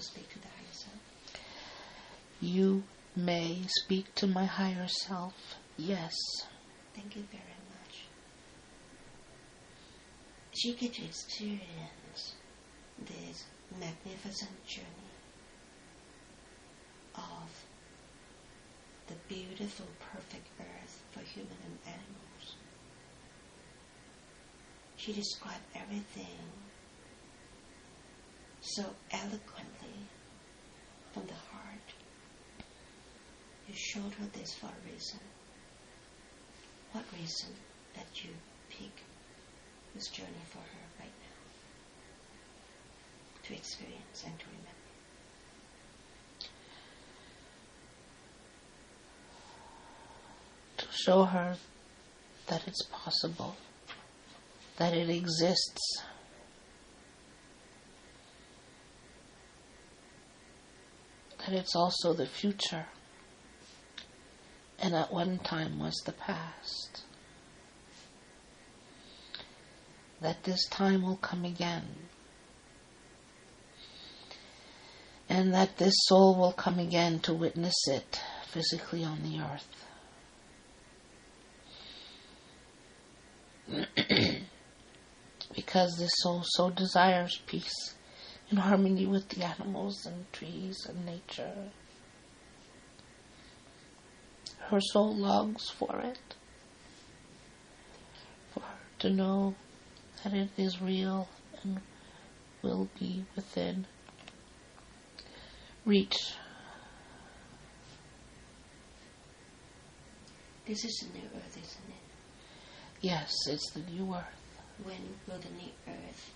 speak to the higher self? You may speak to my higher self. Yes. Thank you very much. She gets to experience this magnificent journey of the beautiful, perfect earth for human and animals. She described everything so eloquently from the heart. You showed her this for a reason. What reason that you pick this journey for her right now? To experience and to remember. To show her that it's possible, that it exists. That it's also the future, and at one time was the past. That this time will come again, and that this soul will come again to witness it physically on the earth. Because this soul so desires peace in harmony with the animals and trees and nature. Her soul longs for it, for her to know that it is real and will be within reach. This is the new earth, isn't it? Yes, it's the new earth. When will the new earth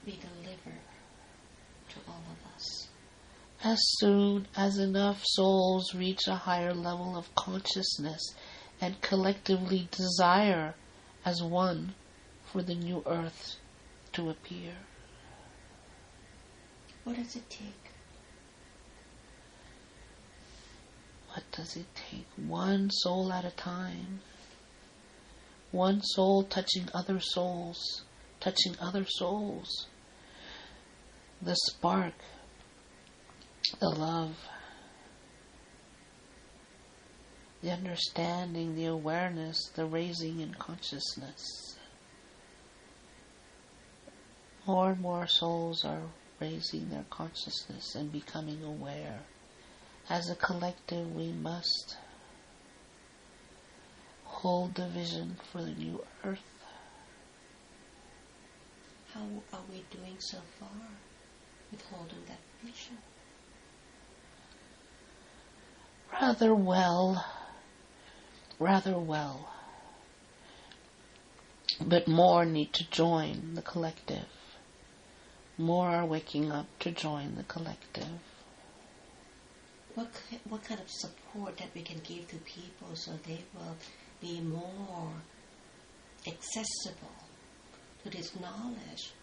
be delivered to all of us? As soon as enough souls reach a higher level of consciousness and collectively desire as one for the new earth to appear. What does it take? What does it take? One soul at a time. One soul touching other souls, touching other souls. The spark, the love, the understanding, the awareness, the raising in consciousness. More and more souls are raising their consciousness and becoming aware. As a collective, we must hold the vision for the new earth. How are we doing so far with holding that vision? Rather well. But more need to join the collective. More are waking up to join the collective. What kind of support that we can give to people so they will be more accessible to this knowledge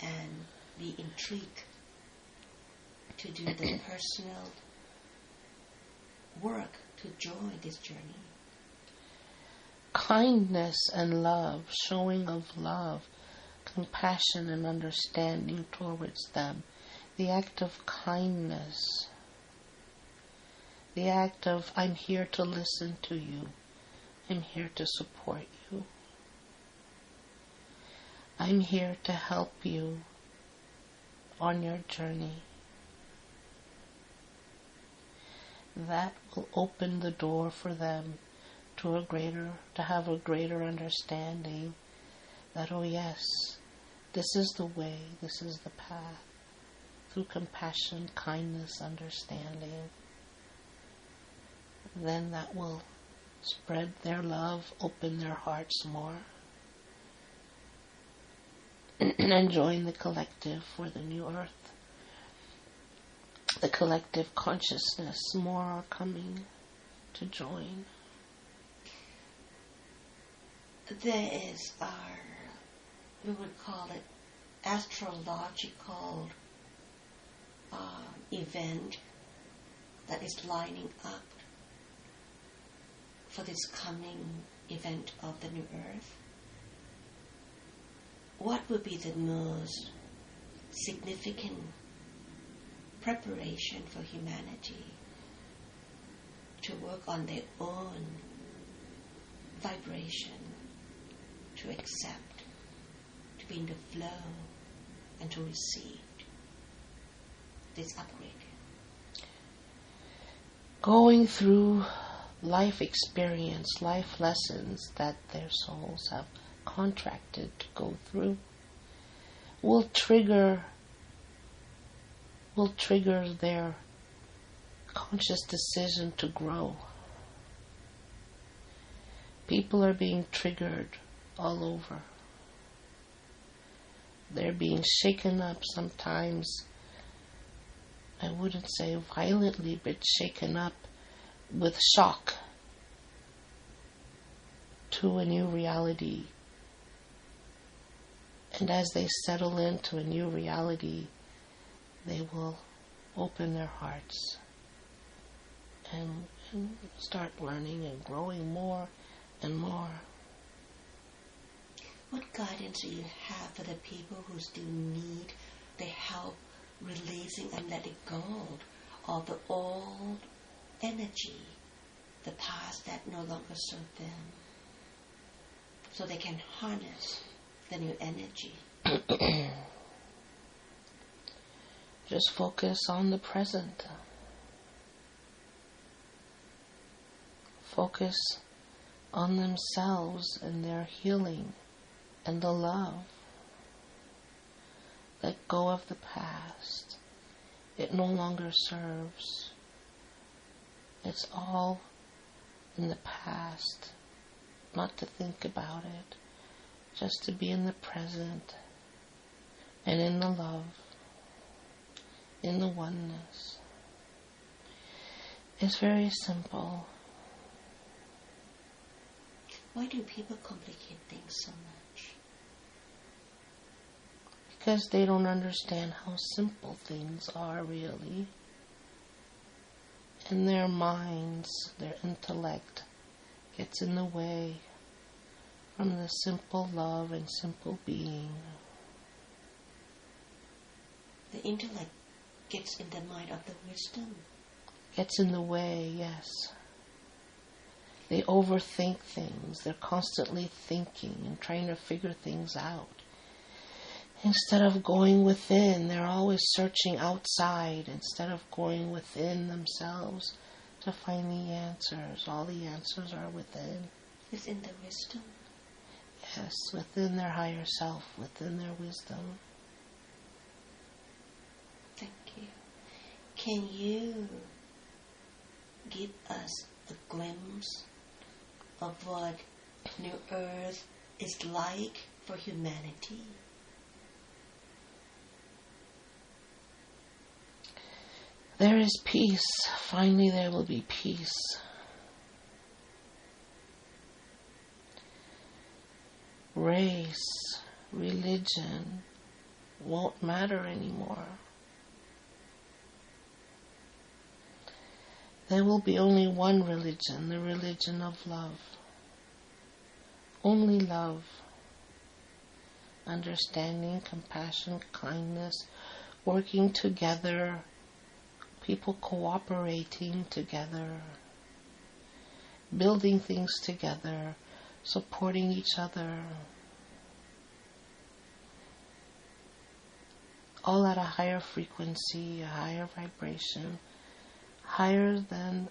and be intrigued to do the personal work to join this journey? Kindness and love, showing of love, compassion and understanding towards them. The act of kindness. The act of, I'm here to listen to you. I'm here to support you. I'm here to help you on your journey. That will open the door for them to have a greater understanding that, oh yes, this is the way, this is the path, through compassion, kindness, understanding. Then that will spread their love, open their hearts more, and join the collective for the new earth. The collective consciousness, more are coming to join. There is we would call it astrological event that is lining up for this coming event of the new earth. What would be the most significant preparation for humanity to work on their own vibration, to accept, to be in the flow, and to receive this upgrade. Going through life experience, life lessons that their souls have contracted to go through will trigger their conscious decision to grow. People are being triggered all over. They're being shaken up sometimes, I wouldn't say violently, but shaken up with shock to a new reality. And as they settle into a new reality, they will open their hearts and start learning and growing more and more. What guidance do you have for the people who still need the help releasing and letting go of the old energy, the past that no longer serves them, so they can harness the new energy? Just focus on the present. Focus on themselves and their healing and the love. Let go of the past. It no longer serves. It's all in the past. Not to think about it. Just to be in the present and in the love, in the oneness. It's very simple. Why do people complicate things so much? Because they don't understand how simple things are really. And their minds, their intellect gets in the way from the simple love and simple being. The intellect gets in the mind of the wisdom. Gets in the way, yes. They overthink things. They're constantly thinking and trying to figure things out. Instead of going within, they're always searching outside instead of going within themselves to find the answers. All the answers are within. Within the wisdom. Yes, within their higher self, within their wisdom. Thank you. Can you give us a glimpse of what New Earth is like for humanity? There is peace. Finally there will be peace. Race, religion won't matter anymore. There will be only one religion, the religion of love. Only love. Understanding, compassion, kindness, working together, people cooperating together, building things together, supporting each other, all at a higher frequency, a higher vibration, higher than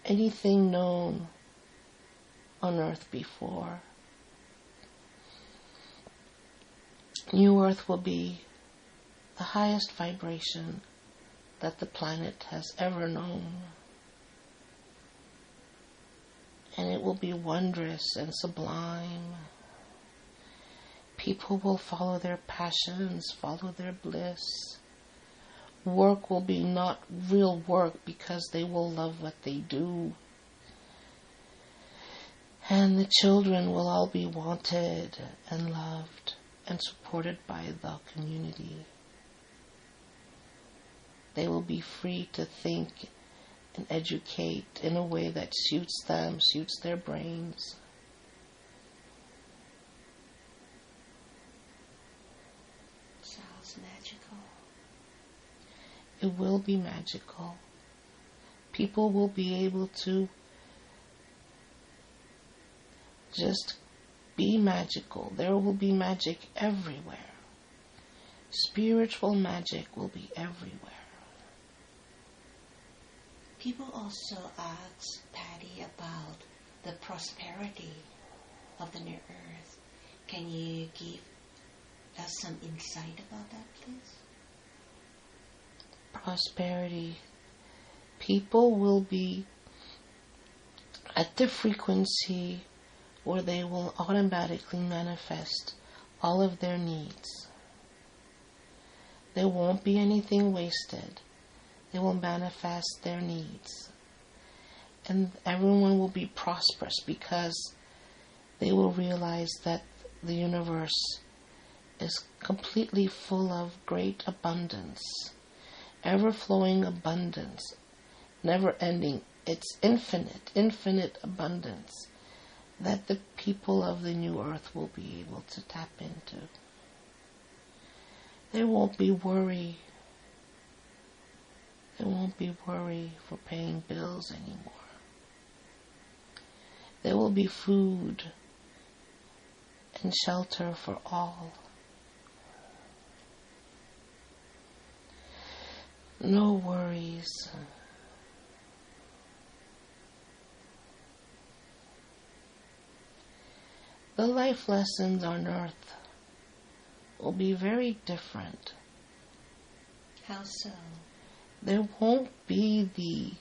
anything known on earth before. New Earth will be the highest vibration that the planet has ever known. And it will be wondrous and sublime. People will follow their passions, follow their bliss. Work will be not real work because they will love what they do. And the children will all be wanted and loved and supported by the community. They will be free to think and educate in a way that suits them, suits their brains. Sounds magical. It will be magical. People will be able to just be magical. There will be magic everywhere. Spiritual magic will be everywhere. People also ask Patti about the prosperity of the New Earth. Can you give us some insight about that, please? Prosperity. People will be at the frequency where they will automatically manifest all of their needs. There won't be anything wasted. They will manifest their needs. And everyone will be prosperous because they will realize that the universe is completely full of great abundance, ever-flowing abundance, never-ending. It's infinite abundance that the people of the new earth will be able to tap into. There won't be worry. There won't be worry for paying bills anymore. There will be food and shelter for all. No worries. The life lessons on earth will be very different. How so? There won't be the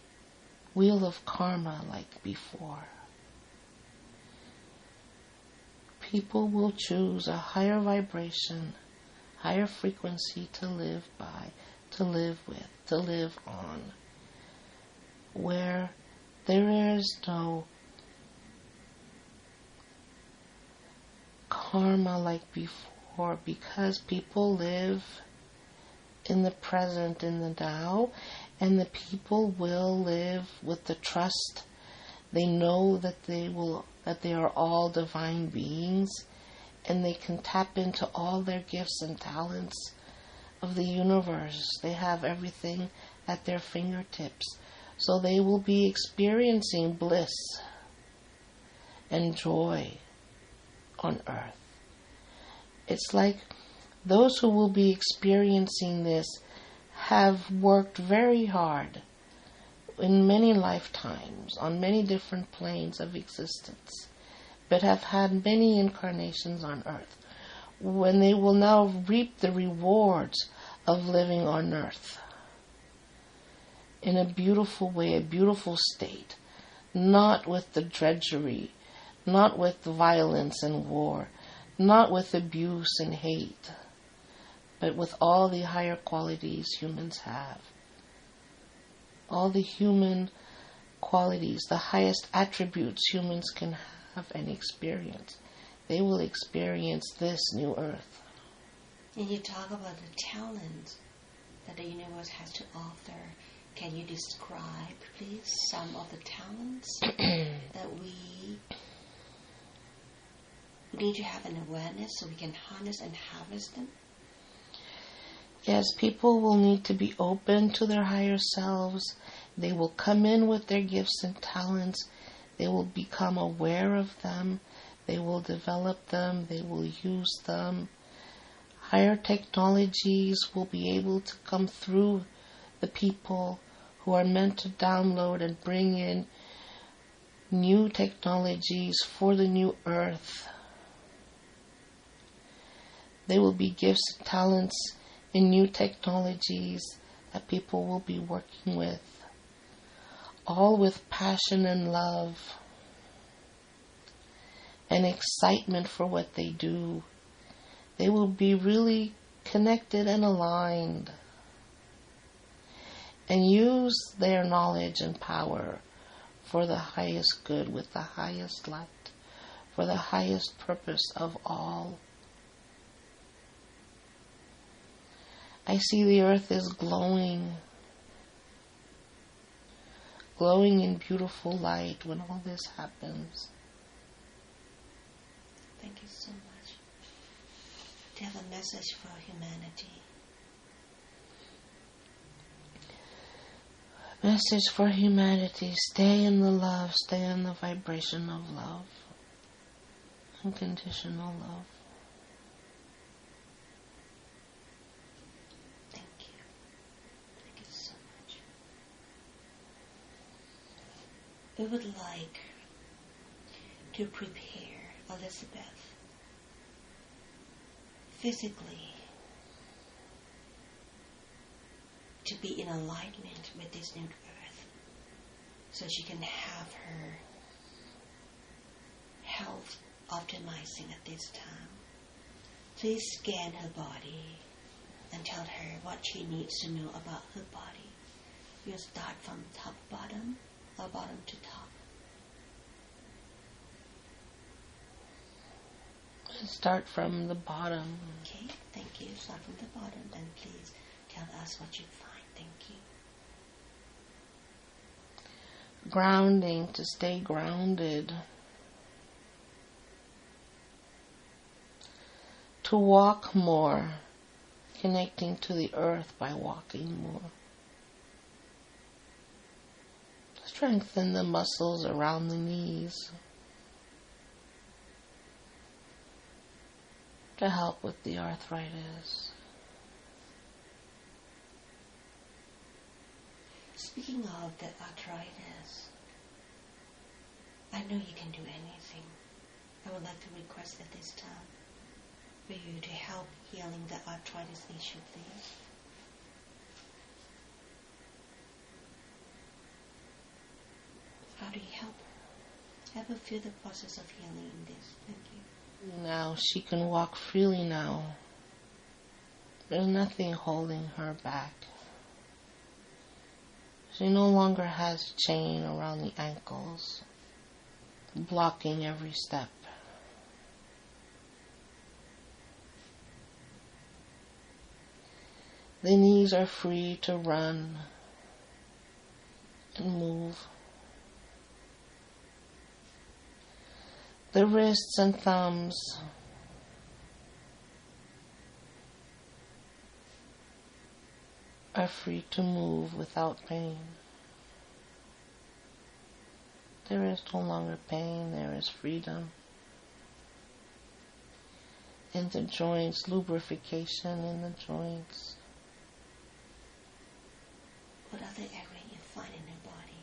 wheel of karma like before. People will choose a higher vibration, higher frequency to live by, to live with, to live on, where there is no karma like before, because people live in the present, in the now, and the people will live with the trust. They know that they are all divine beings, and they can tap into all their gifts and talents of the universe. They have everything at their fingertips. So they will be experiencing bliss and joy on earth. It's like those who will be experiencing this have worked very hard in many lifetimes, on many different planes of existence, but have had many incarnations on earth, when they will now reap the rewards of living on earth in a beautiful way, a beautiful state, not with the drudgery, not with violence and war, not with abuse and hate, but with all the higher qualities humans have. All the human qualities, the highest attributes humans can have and experience. They will experience this new earth. And you talk about the talents that the universe has to offer. Can you describe, please, some of the talents that we need to have an awareness so we can harness and harvest them? Yes, people will need to be open to their higher selves. They will come in with their gifts and talents. They will become aware of them. They will develop them. They will use them. Higher technologies will be able to come through the people who are meant to download and bring in new technologies for the new earth. There will be gifts and talents in new technologies that people will be working with, all with passion and love and excitement for what they do. They will be really connected and aligned and use their knowledge and power for the highest good, with the highest light, for the highest purpose of all. I see the earth is glowing in beautiful light when all this happens. Thank you so much. Do you have a message for humanity? Message for humanity: stay in the love, stay in the vibration of love, unconditional love. Thank you. Thank you so much. We would like to prepare Elizabeth physically to be in alignment with this new earth, so she can have her health optimizing at this time. Please scan her body and tell her what she needs to know about her body. We'll start from top bottom or bottom to top. Start from the bottom. Okay, thank you. Start from the bottom, then please tell us what you find. Thank you. Grounding, to stay grounded. To walk more, connecting to the earth by walking more. Strengthen the muscles around the knees to help with the arthritis. Speaking of the arthritis, I know you can do anything. I would like to request at this time for you to help healing the arthritis issue, please. How do you help her? Have her feel the process of healing in this. Thank you. Now she can walk freely now. There's nothing holding her back. She no longer has a chain around the ankles, blocking every step. The knees are free to run and move. The wrists and thumbs are free to move without pain. There is no longer pain, there is freedom. In the joints, lubrication in the joints. What other area you find in her body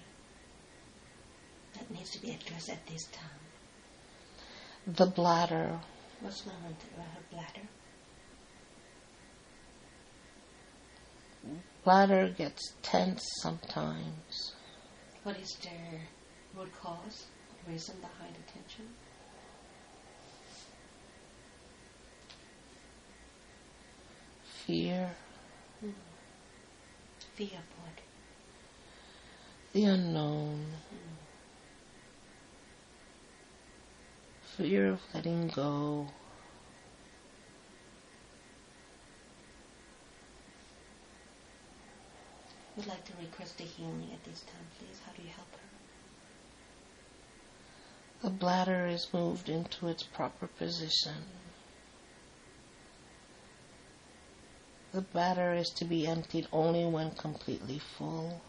that needs to be addressed at this time? The bladder. What's going on with her bladder? Bladder gets tense sometimes. What is the root cause, reason behind the tension? Fear. Fear of what? The unknown. Fear of letting go. Would like to request the healing at this time, please. How do you help her? The bladder is moved into its proper position. The bladder is to be emptied only when completely full.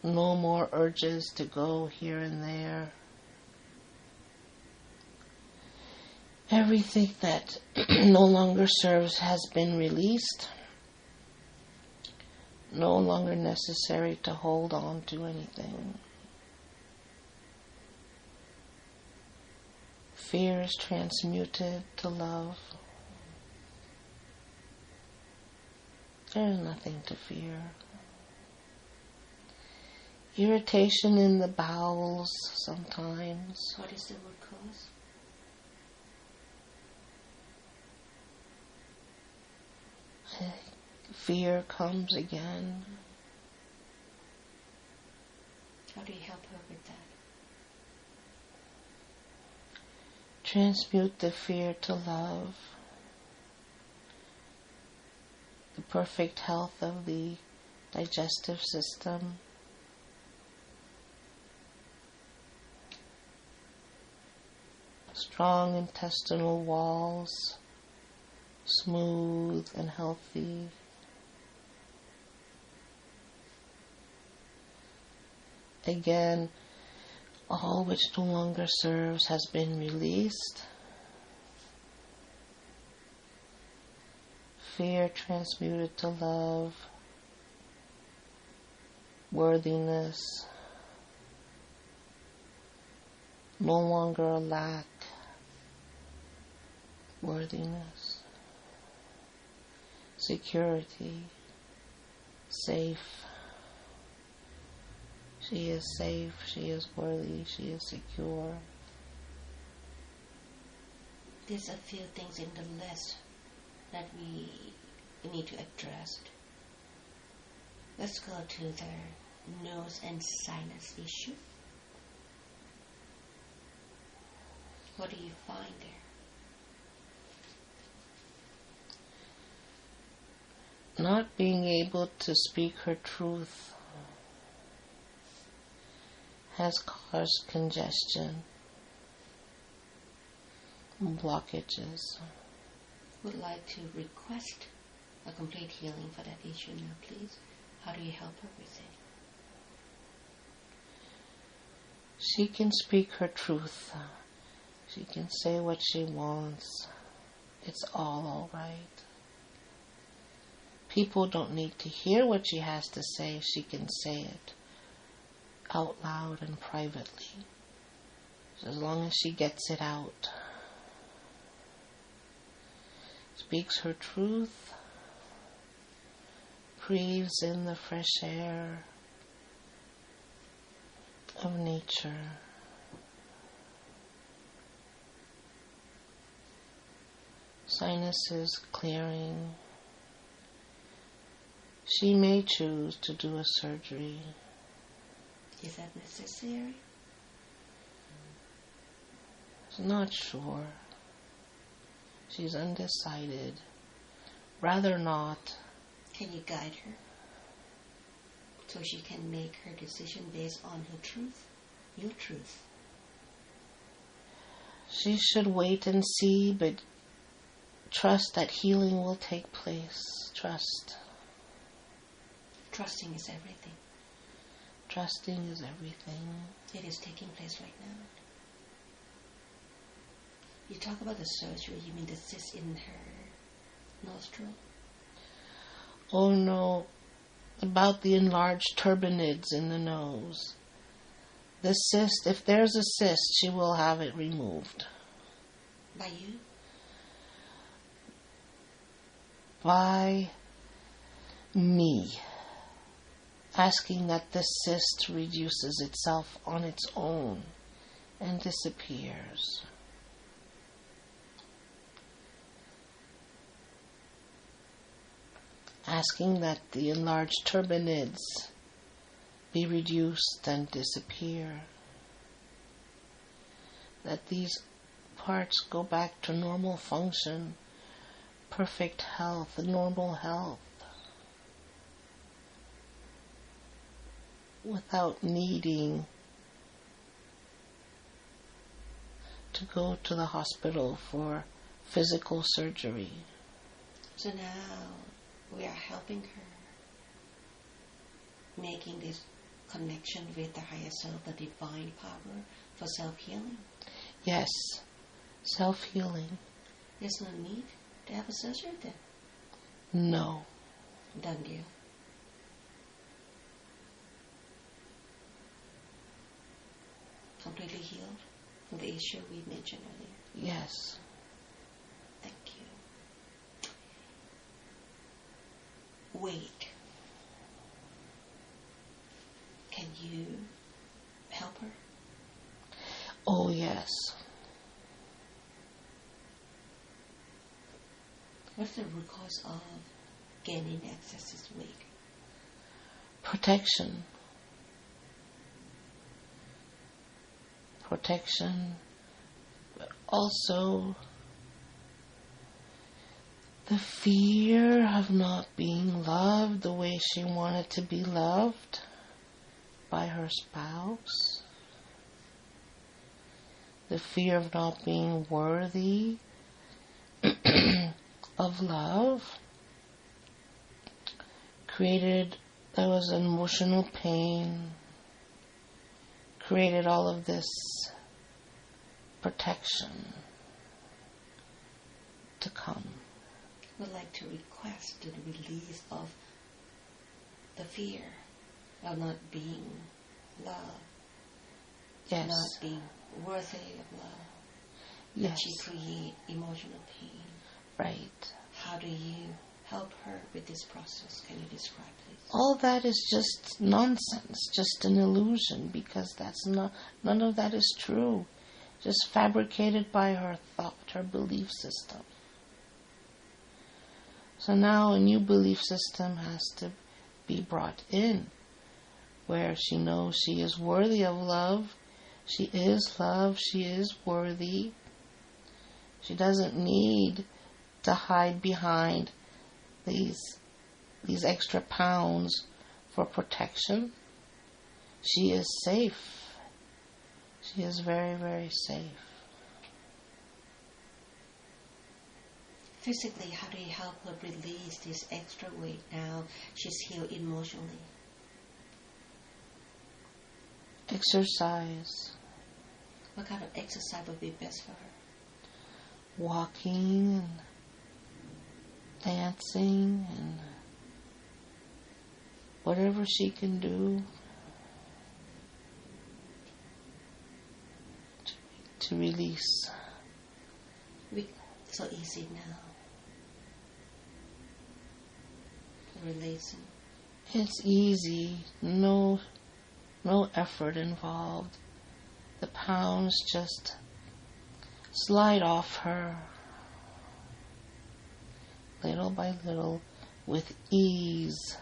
No more urges to go here and there. Everything that no longer serves has been released. No longer necessary to hold on to anything. Fear is transmuted to love. There is nothing to fear. Irritation in the bowels sometimes. What is the root cause? Fear comes again. How do you help her with that? Transmute the fear to love. The perfect health of the digestive system. Strong intestinal walls, smooth and healthy. Again, all which no longer serves has been released. Fear transmuted to love, worthiness, no longer a lack, worthiness, security, safe. She is safe, she is worthy, she is secure. There's a few things in the list that we need to address. Let's go to the nose and sinus issue. What do you find there? Not being able to speak her truth has caused congestion, blockages. Would like to request a complete healing for that issue now, please. How do you help her with it? She can speak her truth. She can say what she wants. It's all right. People don't need to hear what she has to say. She can say it out loud and privately, as long as she gets it out. Speaks her truth, breathes in the fresh air of nature. Sinuses clearing. She may choose to do a surgery. Is that necessary? She's not sure. She's undecided. Rather not. Can you guide her so she can make her decision based on her truth, your truth? She should wait and see, but trust that healing will take place. Trust. Trusting is everything. Trusting is everything. It is taking place right now. You talk about the surgery, you mean the cyst in her nostril? Oh no, about the enlarged turbinates in the nose. The cyst, if there's a cyst, she will have it removed. By you? By me. Asking that the cyst reduces itself on its own and disappears. Asking that the enlarged turbinates be reduced and disappear. That these parts go back to normal function, perfect health, normal health, without needing to go to the hospital for physical surgery. So now we are helping her, making this connection with the higher self, the divine power for self-healing. Yes, self-healing. There's no need to have a surgery then. No. Done deal. Completely healed from the issue we mentioned earlier. Yes. Thank you. Wait. Can you help her? Oh, yes. What's the root cause of gaining excess weight? Protection. Protection, but also the fear of not being loved the way she wanted to be loved by her spouse. The fear of not being worthy of love created, there was emotional pain, created all of this protection to come. I would like to request the release of the fear of not being loved, Yes. not being worthy of love. Yes. She creates emotional pain. Right. How do you help her with this process? Can you describe, please? All that is just nonsense, just an illusion, because none of that is true. Just fabricated by her thought, her belief system. So now a new belief system has to be brought in, where she knows she is worthy of love. She is loved. She is worthy. She doesn't need to hide behind these extra pounds for protection. She is safe. She is very, very safe. Physically, how do you help her release this extra weight now she's healed emotionally? Exercise. What kind of exercise would be best for her? Walking and dancing and whatever she can do to release. So easy now. Releasing. It's easy. No effort involved. The pounds just slide off her little by little with ease.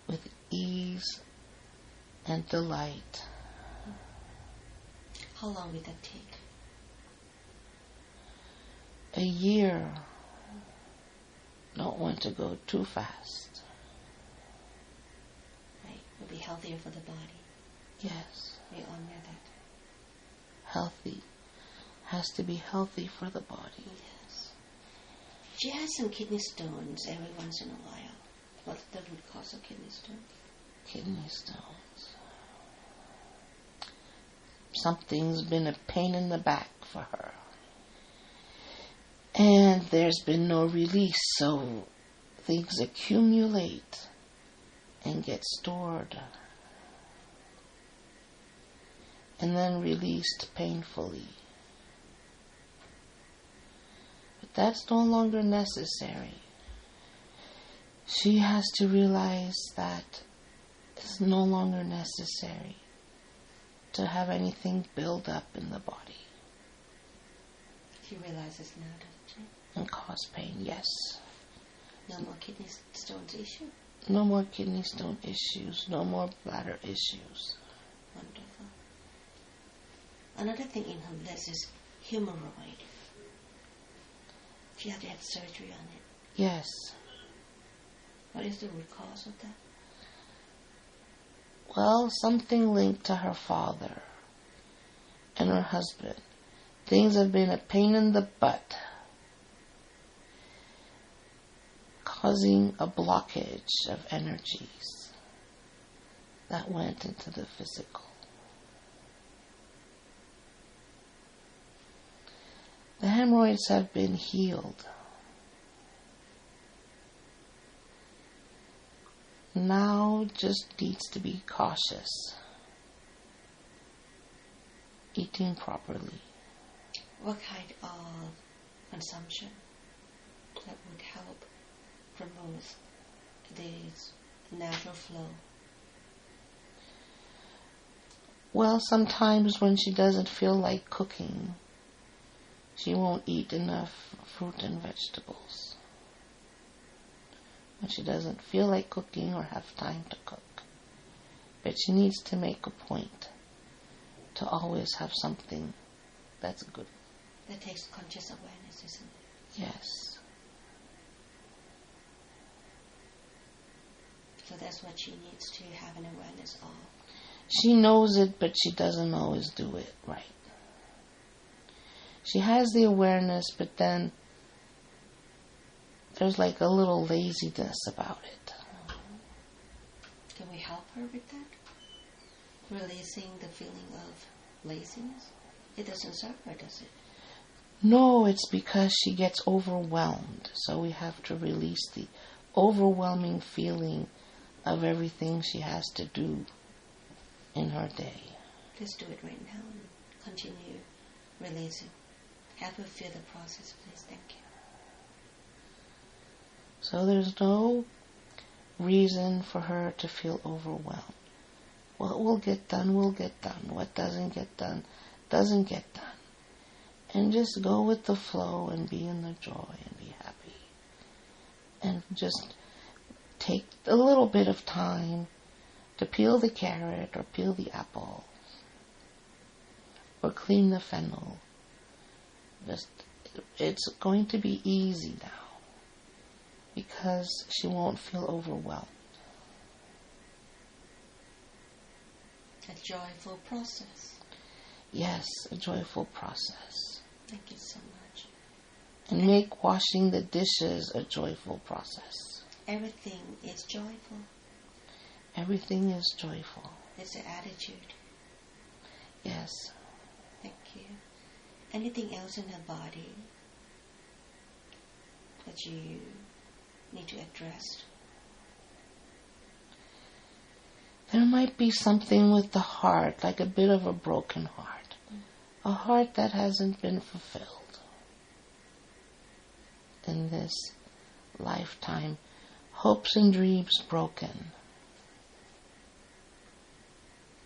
With ease and delight. How long would that take? A year. Don't want to go too fast. Right. Will be healthier for the body. Yes. We honor that. Healthy. Has to be healthy for the body. Yes. She has some kidney stones every once in a while. What's the root cause of kidney stones? Kidney stones. Something's been a pain in the back for her. And there's been no release, so things accumulate and get stored. And then released painfully. But that's no longer necessary. She has to realize that it's no longer necessary to have anything build up in the body. She realizes now, doesn't she? And cause pain, yes. No more kidney stones issue? No more kidney stone issues, no more bladder issues. Wonderful. Another thing in her list is hemorrhoid. She had to have surgery on it. Yes. What is the root cause of that? Well, something linked to her father and her husband. Things have been a pain in the butt, causing a blockage of energies that went into the physical. The hemorrhoids have been healed. Now just needs to be cautious. Eating properly. What kind of consumption that would help promote this natural flow? Well, sometimes when she doesn't feel like cooking, she won't eat enough fruit and vegetables. When she doesn't feel like cooking or have time to cook. But she needs to make a point to always have something that's good. That takes conscious awareness, isn't it? Yes. So that's what she needs to have an awareness of. She knows it, but she doesn't always do it right. She has the awareness, but then there's like a little laziness about it. Can we help her with that? releasing the feeling of laziness? It doesn't serve her, does it? No, it's because she gets overwhelmed. So we have to release the overwhelming feeling of everything she has to do in her day. Please do it right now and continue releasing. Have her feel the process, please. Thank you. So there's no reason for her to feel overwhelmed. What will get done will get done. What doesn't get done doesn't get done. And just go with the flow and be in the joy and be happy. And just take a little bit of time to peel the carrot or peel the apple or clean the fennel. It's going to be easy now because she won't feel overwhelmed. A joyful process. Yes, a joyful process. Thank you so much. And make washing the dishes a joyful process. Everything is joyful. Everything is joyful. It's an attitude. Yes. Thank you. Anything else in her body that you need to address? There might be something with the heart, like a bit of a broken heart. A heart that hasn't been fulfilled in this lifetime. Hopes and dreams broken.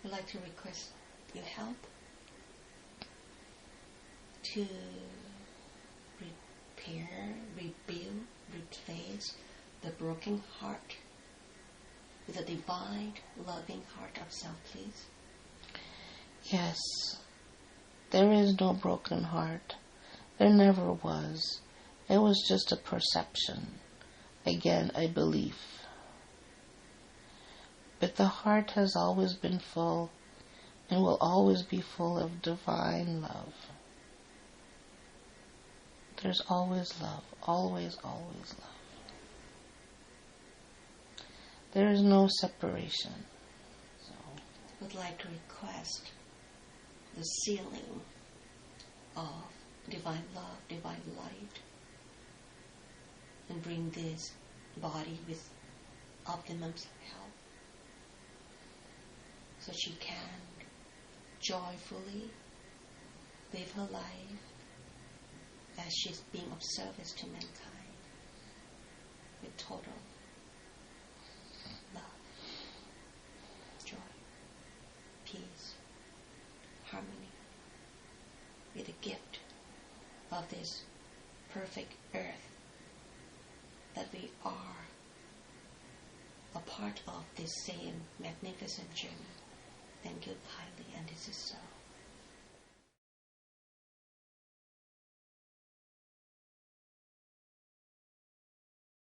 I'd like to request your help to repair, rebuild, replace the broken heart with a divine, loving heart of self, please. Yes. There is no broken heart. There never was. It was just a perception. Again, a belief. But the heart has always been full and will always be full of divine love. There's always love. Always, always love. There is no separation. So, I would like to request the sealing of divine love, divine light, and bring this body with optimum health so she can joyfully live her life as she's being of service to mankind with total love, joy, peace, harmony, with the gift of this perfect earth that we are a part of this same magnificent journey. Thank you, Kylie, and this is so.